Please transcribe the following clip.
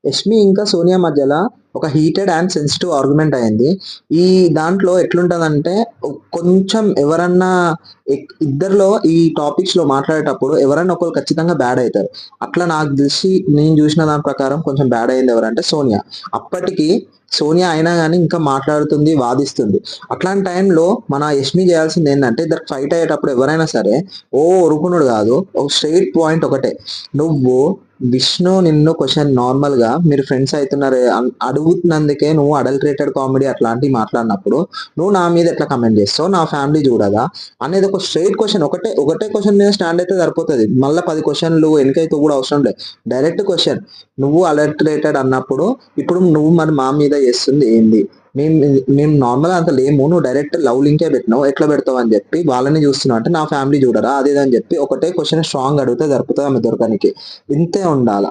యష్మి ఇంకా సోనియా మధ్యల ఒక హీటెడ్ అండ్ సెన్సిటివ్ ఆర్గ్యుమెంట్ అయింది. ఈ దాంట్లో ఎట్లుంటదంటే కొంచెం ఎవరన్నా ఇద్దరిలో ఈ టాపిక్స్‌లో మాట్లాడేటప్పుడు ఎవరన్నా ఒకళ్ళు ఖచ్చితంగా బ్యాడ్ అయితారు. అట్లా నాకు తెలిసి నేను చూసిన దాని ప్రకారం కొంచెం బ్యాడ్ అయింది ఎవరంటే సోనియా. అప్పటికి సోనియా అయినా గాని ఇంకా మాట్లాడుతుంది, వాదిస్తుంది. అట్లాంటి టైంలో మన యష్మి చేయాల్సిందేందంటే ఇద్దరు ఫైట్ అయ్యేటప్పుడు ఎవరైనా సరే ఉరుకునుడు కాదు. ఒక స్ట్రెయిట్ పాయింట్ ఒకటే. నువ్వు విష్ణు నిన్ను క్వెషన్ నార్మల్‌గా మీరు ఫ్రెండ్స్ అయితున్నారు అడుగుతున్నందుకే నువ్వు అడల్టరేటెడ్ కామెడీ అట్లాంటివి మాట్లాడినప్పుడు, నువ్వు నా మీద ఎట్లా కామెంట్ చేస్తావు? నా ఫ్యామిలీ చూడదా? అనేది ఒక స్ట్రెయిట్ క్వెషన్ ఒకటే క్వెషన్ మీద స్టాండ్ అయితే సరిపోతది. మళ్ళా 10 క్వెషన్‌లు ఎనకైతే కూడా అవసరం లేదు. Direct question. నువ్వు అడల్టరేటెడ్ అన్నప్పుడు, ఇప్పుడు నువ్వు మరి మా మీద చేస్తుంది ఏంది? మేము మేము నార్మల్‌గా అంత లేము. నువ్వు డైరెక్ట్ లవ్ లింకే పెట్టినావు. ఎట్లా పెడతావు అని చెప్పి వాళ్ళని చూస్తున్నావు అంటే నా ఫ్యామిలీ చూడరా? అది ఇది అని చెప్పి ఒకటే క్వెషన్ స్ట్రాంగ్‌గా అడిగితే సరిపోతది ఆమె దొరకనికి. ఇంతే ఉండాల.